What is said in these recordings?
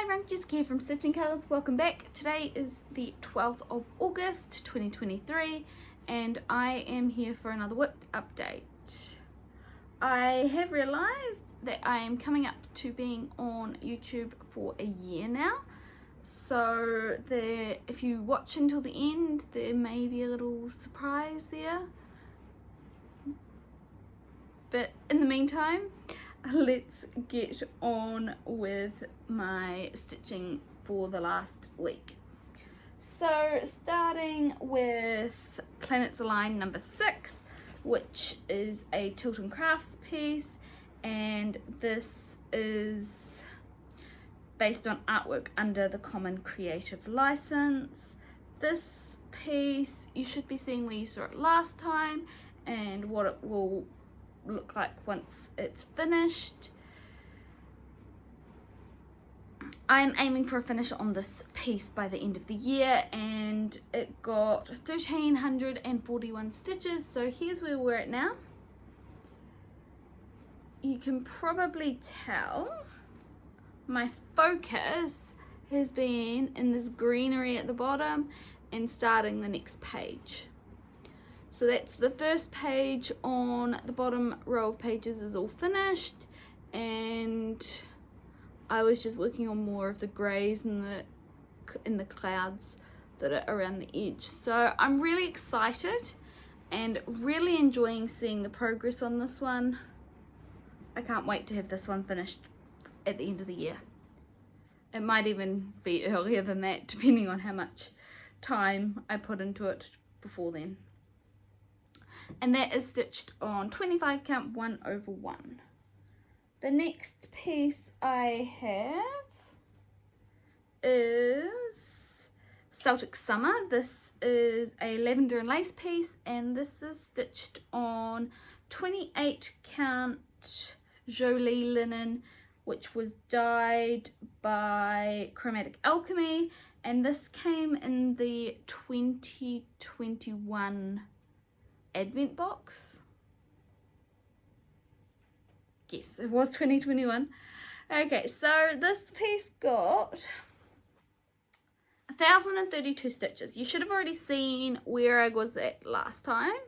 Hi everyone, Jessica here from Stitching Colours. Welcome back. Today is the 12th of August 2023 and I am here for another whip update. I have realised that I am coming up to being on YouTube for a year now. So if you watch until the end, there may be a little surprise there. But in the meantime, let's get on with my stitching for the last week. So starting with Planets Align number 6, which is a Tilt and Crafts piece, and this is based on artwork under the Common Creative License. This piece you should be seeing where you saw it last time and what it will look like once it's finished. I'm aiming for a finish on this piece by the end of the year, and it got 1341 stitches. So here's where we're at now. You can probably tell my focus has been in this greenery at the bottom and starting the next page. So that's the first page. On the bottom row of pages is all finished, and I was just working on more of the greys and the clouds that are around the edge. So I'm really excited and really enjoying seeing the progress on this one. I can't wait to have this one finished at the end of the year. It might even be earlier than that, depending on how much time I put into it before then. And that is stitched on 25 count 1/1. The next piece I have is Celtic Summer. This is a lavender and lace piece, and this is stitched on 28 count Jolie linen, which was dyed by Chromatic Alchemy, and this came in the 2021 Advent box. Yes, it was 2021. Okay, so this piece got 1032 stitches. You should have already seen where I was at last time.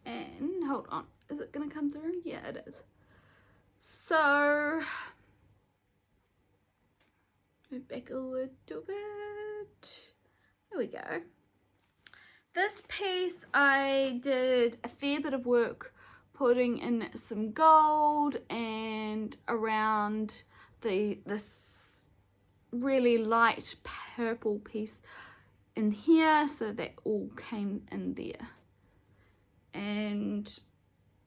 And hold on, is it gonna come through? Yeah, it is. So move back a little bit. There we go. This piece I did a fair bit of work putting in some gold and around this really light purple piece in here, so that all came in there. And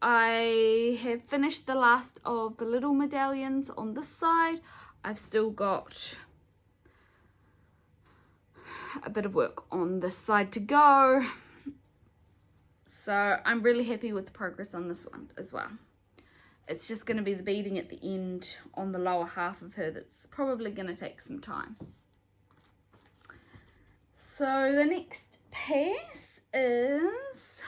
I have finished the last of the little medallions on this side. I've still got a bit of work on this side to go, so I'm really happy with the progress on this one as well. It's just going to be the beading at the end on the lower half of her that's probably going to take some time. So the next piece is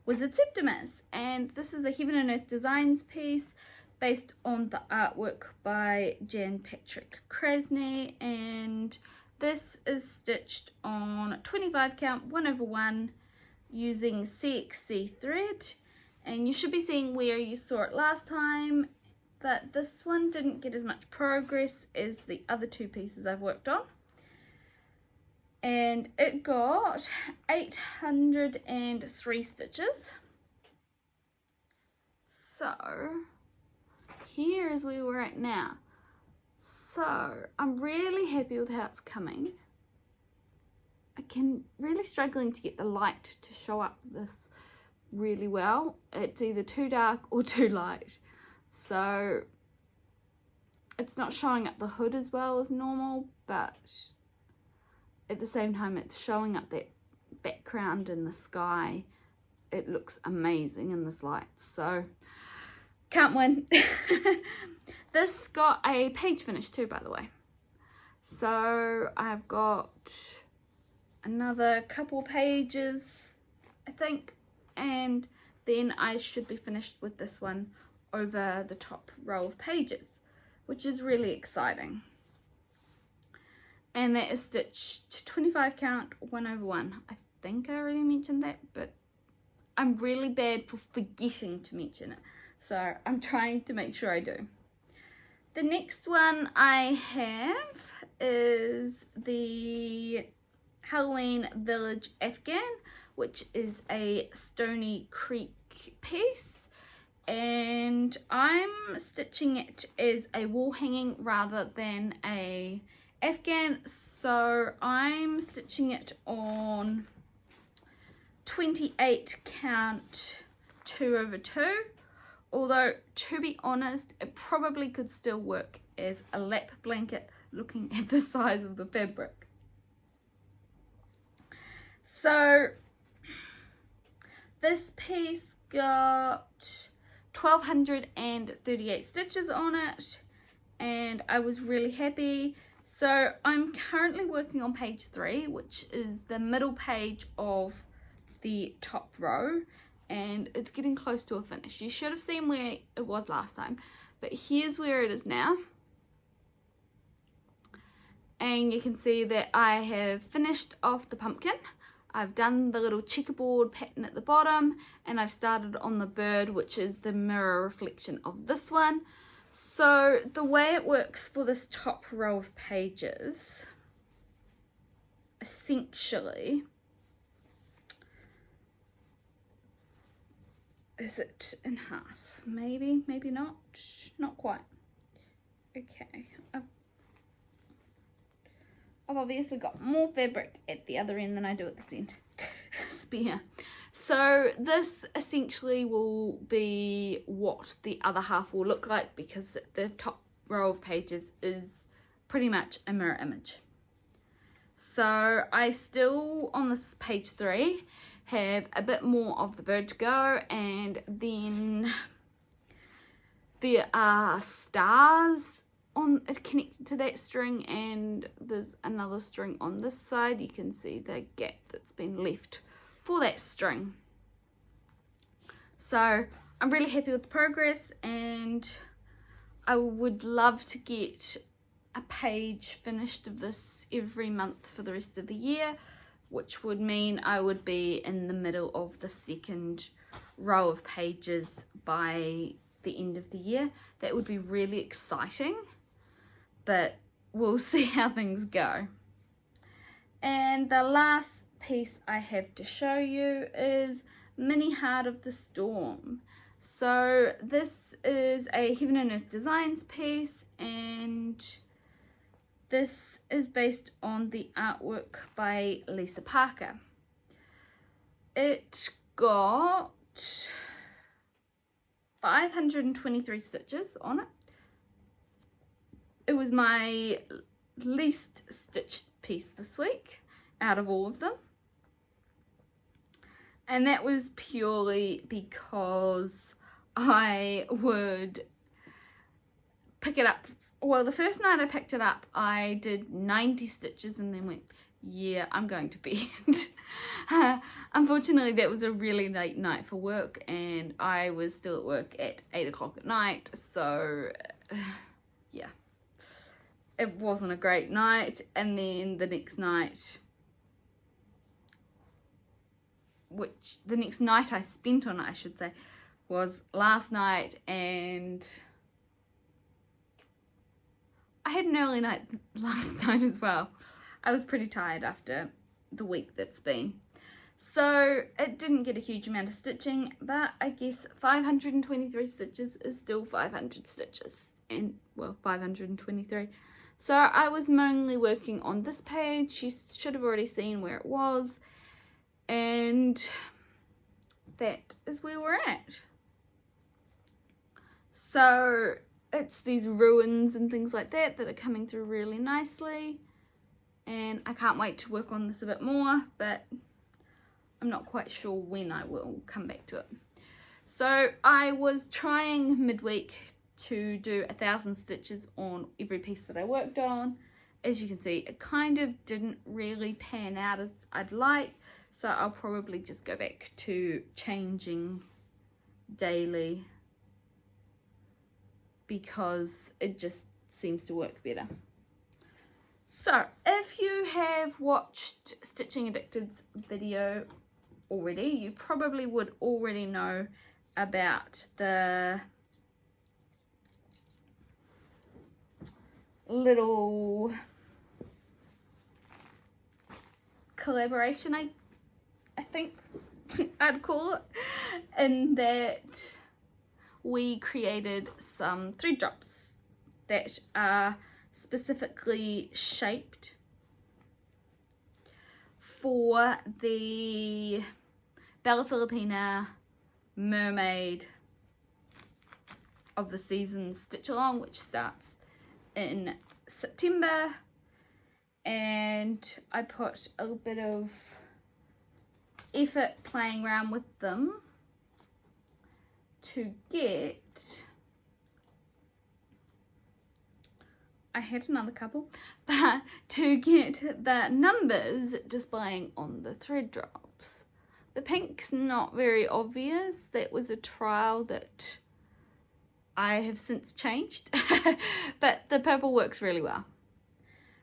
Wizard Septimus, and this is a Heaven and Earth Designs piece based on the artwork by Jan Patrick Krasny, and this is stitched on 25 count 1/1 using CXC thread, and you should be seeing where you saw it last time, but this one didn't get as much progress as the other two pieces I've worked on. And it got 803 stitches. So here is where we're at now. So I'm really happy with how it's coming. I'm really struggling to get the light to show up this really well. It's either too dark or too light. So it's not showing up the hood as well as normal, but at the same time it's showing up that background in the sky. It looks amazing in this light, so can't win. This got a page finish too, by the way. So I've got another couple pages, I think, and then I should be finished with this one over the top row of pages, which is really exciting. And that is stitched 25 count 1/1. I think I already mentioned that, but I'm really bad for forgetting to mention it, so I'm trying to make sure I do. The next one I have is the Halloween Village Afghan, which is a Stony Creek piece, and I'm stitching it as a wall hanging rather than a Afghan, so I'm stitching it on 28 count 2/2, although to be honest it probably could still work as a lap blanket looking at the size of the fabric. So this piece got 1238 stitches on it, and I was really happy. So I'm currently working on page 3, which is the middle page of the top row, and it's getting close to a finish. You should have seen where it was last time, but here's where it is now. And you can see that I have finished off the pumpkin. I've done the little checkerboard pattern at the bottom, and I've started on the bird, which is the mirror reflection of this one. So the way it works for this top row of pages, essentially, is it in half? Maybe not. Not quite. Okay. I've obviously got more fabric at the other end than I do at this end. Spare. So this essentially will be what the other half will look like, because the top row of pages is pretty much a mirror image. So I still, on this page 3, have a bit more of the bird to go, and then there are stars on it connected to that string, and there's another string on this side. You can see the gap that's been left for that string. So I'm really happy with the progress, and I would love to get a page finished of this every month for the rest of the year, which would mean I would be in the middle of the second row of pages by the end of the year. That would be really exciting, but we'll see how things go. And the last piece I have to show you is Mini Heart of the Storm. So this is a Heaven and Earth Designs piece, and this is based on the artwork by Lisa Parker. It got 523 stitches on it. It was my least stitched piece this week out of all of them. And that was purely because I would pick it up. Well, the first night I picked it up, I did 90 stitches and then went, yeah, I'm going to bed. Unfortunately, that was a really late night for work, and I was still at work at 8 o'clock at night. So, yeah, it wasn't a great night. And then the next night, which the next night I spent on it, I should say, was last night, and I had an early night last night as well. I was pretty tired after the week that's been. So it didn't get a huge amount of stitching, but I guess 523 stitches is still 500 stitches, and well, 523. So I was mainly working on this page. You should have already seen where it was, and that is where we're at. So it's these ruins and things like that that are coming through really nicely, and I can't wait to work on this a bit more, but I'm not quite sure when I will come back to it. So I was trying midweek to do 1,000 stitches on every piece that I worked on. As you can see, it kind of didn't really pan out as I'd like, so I'll probably just go back to changing daily because it just seems to work better. So if you have watched Stitching Addicted's video already, you probably would already know about the little collaboration, I think I'd call it, in that we created some thread drops that are specifically shaped for the Bella Filipina Mermaid of the season stitch along, which starts in September, and I put a little bit of effort playing around with them to get, I had another couple, but to get the numbers displaying on the thread drops. The pink's not very obvious. That was a trial that I have since changed, but the purple works really well.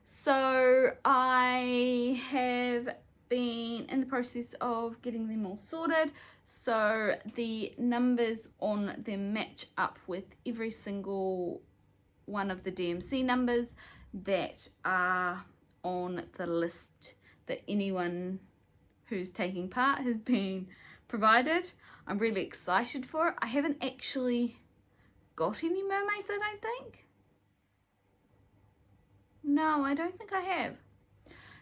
So I have been in the process of getting them all sorted, so the numbers on them match up with every single one of the DMC numbers that are on the list that anyone who's taking part has been provided. I'm really excited for it. I haven't actually got any mermaids, I don't think. No, I don't think I have.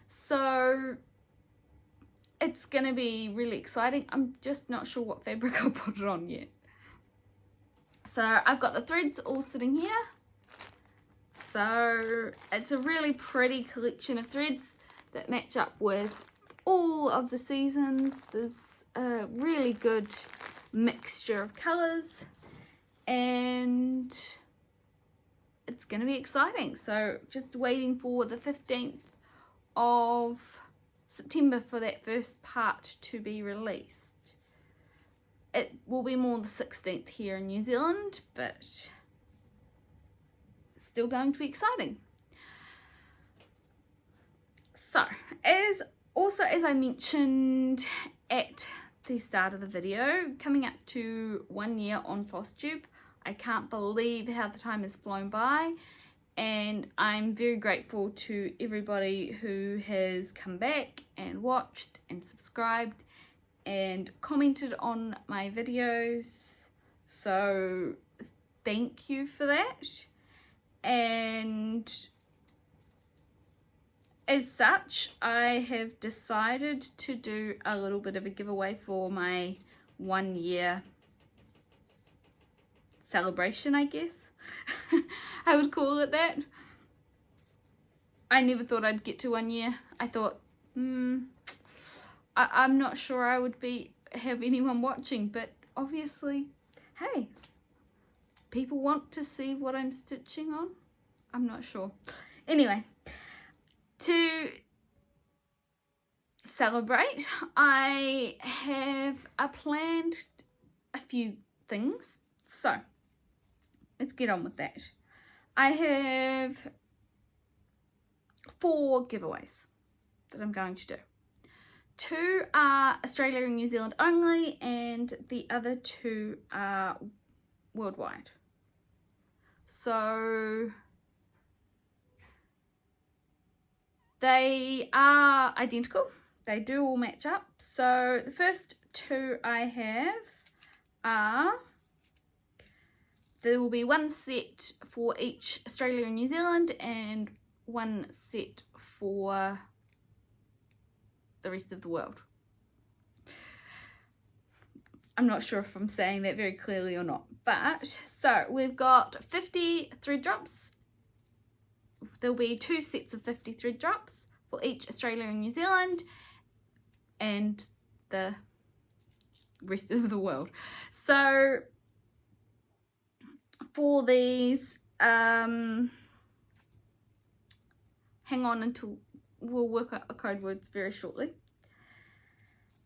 So it's gonna be really exciting. I'm just not sure what fabric I'll put it on yet. So I've got the threads all sitting here. So it's a really pretty collection of threads that match up with all of the seasons. There's a really good mixture of colours, and it's going to be exciting. So just waiting for the 15th of September for that first part to be released. It will be more the 16th here in New Zealand, but still going to be exciting. So as I mentioned at the start of the video, coming up to 1 year on Flosstube. I can't believe how the time has flown by, and I'm very grateful to everybody who has come back and watched and subscribed and commented on my videos. So thank you for that. And as such, I have decided to do a little bit of a giveaway for my 1 year celebration, I guess. I would call it that. I never thought I'd get to 1 year. I thought, I'm not sure I would have anyone watching, but obviously, hey, people want to see what I'm stitching on. I'm not sure. Anyway, to celebrate, I have planned a few things. So let's get on with that. I have 4 giveaways that I'm going to do. 2 are Australia and New Zealand only, and the other 2 are worldwide. So they are identical. They do all match up. So the first 2 I have are, there will be 1 set for each Australia and New Zealand and 1 set for the rest of the world. I'm not sure if I'm saying that very clearly or not. But, so we've got 50 thread drops. There'll be 2 sets of 50 thread drops for each Australia and New Zealand and the rest of the world. So for these, hang on until we'll work out the code words very shortly.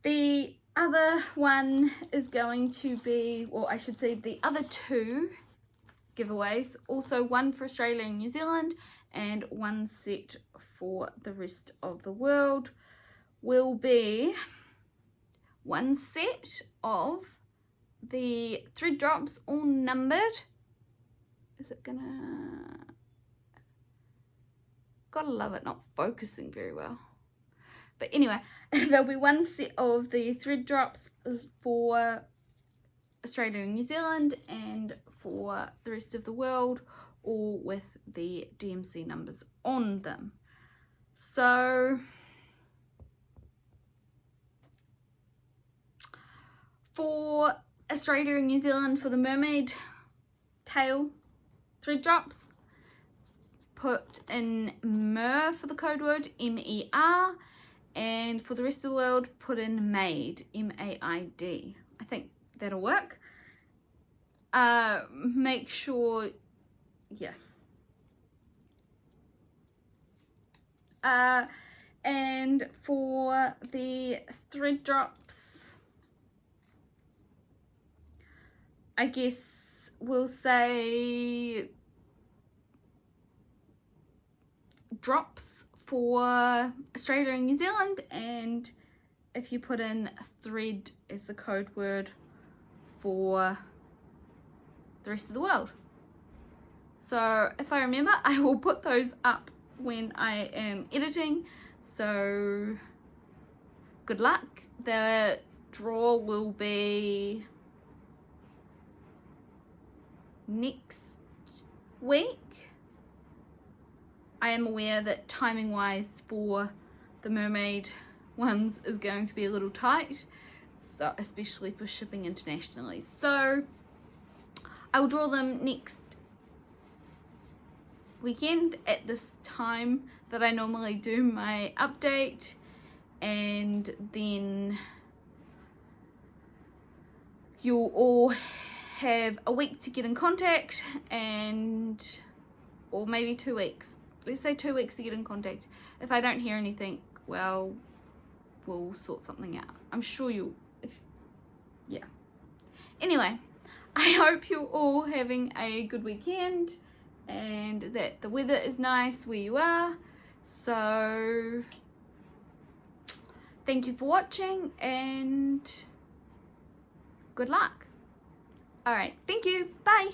The other one is going to be, well, I should say the other 2 giveaways. Also one for Australia and New Zealand and one set for the rest of the world will be one set of the thread drops, all numbered. Is it gonna... Gotta love it not focusing very well. But anyway, there'll be one set of the thread drops for Australia and New Zealand and for the rest of the world, all with the DMC numbers on them. So for Australia and New Zealand, for the Mermaid tail thread drops, put in MER for the code word, MER, and for the rest of the world, put in MAID, MAID. I think that'll work. Make sure, yeah. And for the thread drops, I guess we'll say drops for Australia and New Zealand, and if you put in thread as the code word for the rest of the world. So if I remember, I will put those up when I am editing, so good luck. The draw will be next week. I am aware that timing wise for the Mermaid ones is going to be a little tight, so especially for shipping internationally. So I will draw them next weekend at this time that I normally do my update, and then you'll all have a week to get in contact, and or maybe 2 weeks. Let's say 2 weeks to get in contact. If I don't hear anything, well, we'll sort something out. I'm sure you'll, yeah. Anyway, I hope you're all having a good weekend and that the weather is nice where you are. So, thank you for watching and good luck. Alright, thank you. Bye.